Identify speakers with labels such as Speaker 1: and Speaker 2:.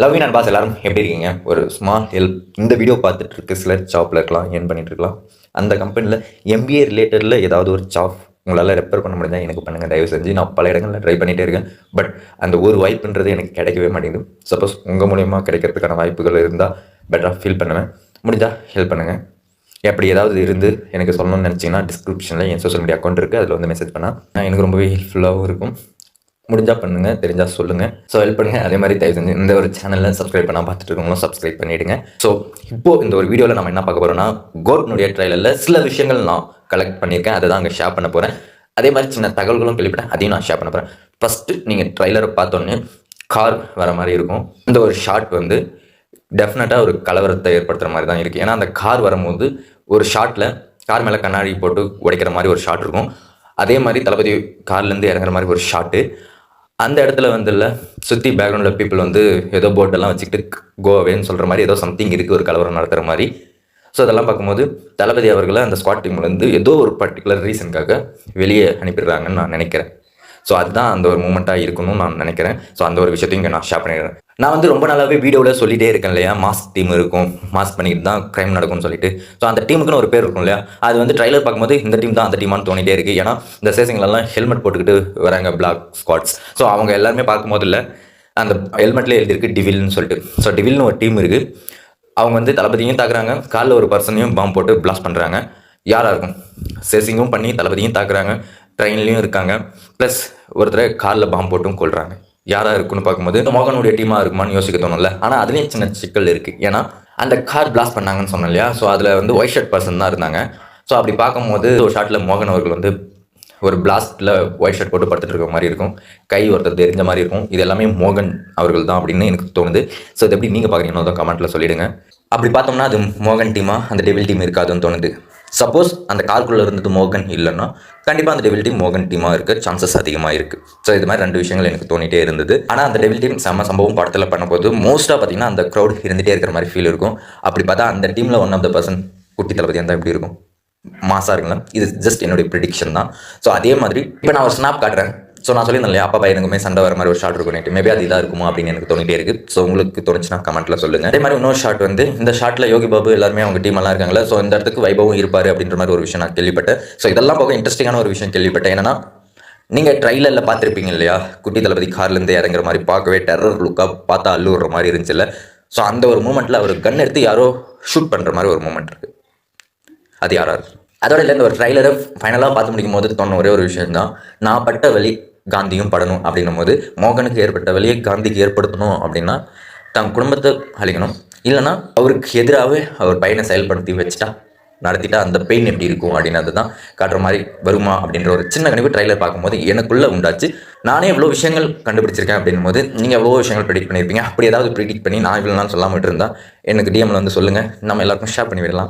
Speaker 1: லவ்வி and pass எல்லாரும் எப்படி இருக்கீங்க? ஒரு ஸ்மால் ஹெல்ப். இந்த வீடியோ பார்த்துட்டு இருக்க சிலர் ஜாப்ல இருக்கலாம், ஏர்ன் பண்ணிட்டு இருக்கலாம். அந்த கம்பெனியில் எம்பிஏ ரிலேட்டடில் ஏதாவது ஒரு ஜாப் உங்களால் ரெஃபர் பண்ண முடிஞ்சால் எனக்கு பண்ணுங்கள் தயவு செஞ்சு. நான் பல இடங்களில் ட்ரை பண்ணிகிட்டே இருக்கேன். பட் அந்த ஒரு வாய்ப்புன்றது எனக்கு கிடைக்கவே மாட்டேங்குது. சப்போஸ் உங்கள் மூலியமாக கிடைக்கிறதுக்கான வாய்ப்புகள் இருந்தால் பெட்டராக ஃபீல் பண்ணுவேன். முடிஞ்சால் ஹெல்ப் பண்ணுங்கள். எப்படி ஏதாவது இருந்து எனக்கு சொல்லணும்னு நினச்சிங்கன்னா டிஸ்கிரிப்ஷனில் என் சோஷியல் மீடியா அக்கௌண்ட் இருக்குது, அதில் வந்து மெசேஜ் பண்ணால் எனக்கு ரொம்பவே ஹெல்ப்ஃபுல்லாகவும் இருக்கும். முடிஞ்சால் பண்ணுங்கள், தெரிஞ்சால் சொல்லுங்கள். ஸோ ஹெல்ப் பண்ணுங்கள். அதே மாதிரி தயவு செஞ்சு இந்த ஒரு சேனலில் சப்ஸ்கிரைப் பண்ணால் பார்த்துட்டு இருக்கவங்களும் சப்ஸ்கிரைப் பண்ணிவிடுங்க. ஸோ இப்போது இந்த ஒரு வீடியோவில் நம்ம என்ன பார்க்க போகிறோம்னா, கோட்னுடைய ட்ரைலரில் சில விஷயங்கள் நான் கலெக்ட் பண்ணியிருக்கேன், அதை தான் அங்கே ஷேர் பண்ண போகிறேன். அதே மாதிரி சின்ன தகவல்களும் கேள்விப்பட்டேன், அதையும் நான் ஷேர் பண்ண போகிறேன். ஃபஸ்ட்டு நீங்கள் ட்ரைலரை பார்த்தோன்னே கார் வர மாதிரி இருக்கும். இந்த ஒரு ஷாட் வந்து டெஃபினட்டாக ஒரு கலவரத்தை ஏற்படுத்துகிற மாதிரி தான் இருக்குது. ஏன்னா அந்த கார் வரும்போது ஒரு ஷாட்டில் கார் மேலே கண்ணாடி போட்டு உடைக்கிற மாதிரி ஒரு ஷாட் இருக்கும். அதே மாதிரி தளபதி கார்லேருந்து இறங்குற மாதிரி ஒரு ஷாட்டு. அந்த இடத்துல வந்து இல்லை சுற்றி பேக்ரவுண்டில் பீப்புள் வந்து ஏதோ போட்டெல்லாம் வச்சுக்கிட்டு கோவேன்னு சொல்கிற மாதிரி ஏதோ சம்திங் இருக்குது, ஒரு கலவரம் நடத்துகிற மாதிரி. ஸோ அதெல்லாம் பார்க்கும்போது தளபதி அவர்களை அந்த ஸ்குவாட் டீம்லேருந்து ஏதோ ஒரு பர்டிகுலர் ரீசனுக்காக வெளியே அனுப்பிடுறாங்கன்னு நான் நினைக்கிறேன். ஸோ அதுதான் அந்த ஒரு மூமெண்ட்டாக இருக்கணும்னு நான் நினைக்கிறேன். ஸோ அந்த ஒரு விஷயத்தையும் இங்கே நான் ஷேர் பண்ணிடுறேன். நான் வந்து ரொம்ப நாளாகவே வீடியோவில் சொல்லிகிட்டே இருக்கேன் இல்லையா, மாஸ்க் டீம் இருக்கும், மாஸ்க் பண்ணிட்டு தான் க்ரைம் நடக்கும்னு சொல்லிட்டு. ஸோ அந்த டீமுக்குன்னு ஒரு பேர் இருக்கும் இல்லையா, அது வந்து ட்ரைலர் பார்க்கும்போது இந்த டீம் தான் அந்த டீமான்னு தோணிட்டே இருக்குது. ஏன்னா இந்த சேசிங்களெல்லாம் ஹெல்மெட் போட்டுக்கிட்டு வராங்க, பிளாக் ஸ்குவாட்ஸ். ஸோ அவங்க எல்லாருமே பார்க்கும்போது இல்லை அந்த ஹெல்மெட்லேயே எழுதியிருக்கு டிவில்னு சொல்லிட்டு. ஸோ டிவில்னு ஒரு டீம் இருக்குது. அவங்க வந்து தளபதியும் தாக்குறாங்க, காலில் ஒரு பர்சனையும் பாம்பு போட்டு பிளாஸ்ட் பண்ணுறாங்க. யாராக இருக்கும்? சேசிங்கும் பண்ணி தளபதியும் தாக்குறாங்க, ட்ரெயின்லேயும் இருக்காங்க, ப்ளஸ் ஒருத்தரை காலில் பாம்பு போட்டும் கொள்கிறாங்க. யாராக இருக்குன்னு பார்க்கும்போது மோகனுடைய டீமாக இருக்குமான்னு யோசிக்க தோணும்ல. ஆனால் அதுலேயும் சின்ன சிக்கல் இருக்குது. ஏன்னா அந்த கார் பிளாஸ்ட் பண்ணாங்கன்னு சொன்னேன் இல்லையா, ஸோ அதில் வந்து ஒயிட் ஷர்ட் பர்சன் தான் இருந்தாங்க. ஸோ அப்படி பார்க்கும்போது ஒரு ஷாட்டில் மோகன் அவர்கள் வந்து ஒரு பிளாஸ்ட்டில் ஒயிட் ஷர்ட் போட்டு படுத்துட்டு இருக்க மாதிரி இருக்கும், கை ஒருத்தர் தெரிஞ்ச மாதிரி இருக்கும். இது எல்லாமே மோகன் அவர்கள் தான் அப்படின்னு எனக்கு தோணுது. ஸோ இது எப்படி நீங்கள் பார்க்குறீங்கன்னு தான் கமெண்ட்டில் சொல்லிவிடுங்க. அப்படி பார்த்தோம்னா அது மோகன் டீமாக அந்த டெவில் டீம் இருக்காதுன்னு தோணுது. சப்போஸ் அந்த கார்க்குள்ளே இருந்தது மோகன் இல்லைன்னா கண்டிப்பாக அந்த டெவில் டீம் மோகன் டீமாக இருக்க சான்சஸ் அதிகமாக இருக்குது. ஸோ இது மாதிரி ரெண்டு விஷயங்கள் எனக்கு தோணிகிட்டே இருந்தது. ஆனால் அந்த டெவில் டீம் செம்ம சம்பவம் படத்தில் பண்ணும்போது மோஸ்ட்டாக பார்த்தீங்கன்னா அந்த க்ரௌட் இருந்துகிட்டே இருக்கிற மாதிரி ஃபீல் இருக்கும். அப்படி பார்த்தா அந்த டீமில் ஒன் ஆஃப் த பர்சன் குட்டி தளபதி இருந்தால் எப்படி இருக்கும்? மாசாக இருக்குங்களா? இது ஜஸ்ட் என்னுடைய ப்ரிடிக்ஷன் தான். ஸோ அதே மாதிரி இப்போ நான் ஒரு ஸ்னாப் காட்டுறேன். ஸோ நான் சொல்லியிருந்தேன் இல்லையா, அப்பா பையனுக்குமே சண்டை வர மாதிரி ஒரு ஷாட் இருக்கும். மேபி அது இதாக இருக்குமா அப்படின்னு எனக்கு தோணிட்டே இருக்குது. ஸோ உங்களுக்கு தோணுச்சுன்னா கமெண்ட்டில் சொல்லுங்கள். அதே மாதிரி இன்னொரு ஷாட் வந்து இந்த ஷாட்டில் யோகி பாபு எல்லாருமே அவங்க டீமெல்லாம் இருக்காங்களா. ஸோ இந்த இடத்துக்கு வைபவும் இருப்பார் அப்படின்ற மாதிரி ஒரு விஷயம் நான் கேள்விப்பட்டேன். ஸோ இதெல்லாம் போக இன்ட்ரெஸ்டிங்கான ஒரு விஷயம் கேள்விப்பட்டேன். என்னன்னா, நீங்கள் ட்ரைலரில் பார்த்துருப்பீங்க இல்லையா, குட்டி தளபதி கார்லேருந்து இறங்குற மாதிரி பார்க்கவே டெரர் லுக்காக பார்த்தா அள்ளுற மாதிரி இருந்துச்சுல்ல. ஸோ அந்த ஒரு மூமெண்ட்டில் அவர் கன் எடுத்து யாரோ ஷூட் பண்ணுற மாதிரி ஒரு மூமெண்ட் இருக்குது. அது யாராக இருக்கும்? அதோட இல்லை, இந்த ஒரு ட்ரைலரை ஃபைனலாக பார்த்து முடிக்கும் போது தோணுன ஒரே ஒரு விஷயம் தான், நான் பட்ட வழி காந்தியும் படணும் அப்படின்னும் போது மோகனுக்கு ஏற்பட்ட வழியை காந்திக்கு ஏற்படுத்தணும் அப்படின்னா தன் குடும்பத்தை அழிக்கணும், இல்லைனா அவருக்கு எதிராகவே அவர் பையனை செயல்படுத்தி வச்சுட்டா நடத்திட்டா அந்த பெயின் எப்படி இருக்கும் அப்படின்னு தான் காட்டுற மாதிரி வருமா அப்படின்ற ஒரு சின்ன கணிப்பு ட்ரைலர் பார்க்கும்போது எனக்குள்ளே உண்டாச்சு. நானே எவ்வளோ விஷயங்கள் கண்டுபிடிச்சிருக்கேன் அப்படின்னும் போது நீங்கள் எவ்வளோ விஷயங்கள் ப்ரெடிக்ட் பண்ணியிருப்பீங்க. அப்படி ஏதாவது ப்ரெடிக்ட் பண்ணி நான் இவ்வளோ நாள் சொல்லாமல் இருந்தால் எனக்கு டிஎம்மில் வந்து சொல்லுங்கள், நம்ம எல்லாருக்கும் ஷேர் பண்ணி விடலாம்.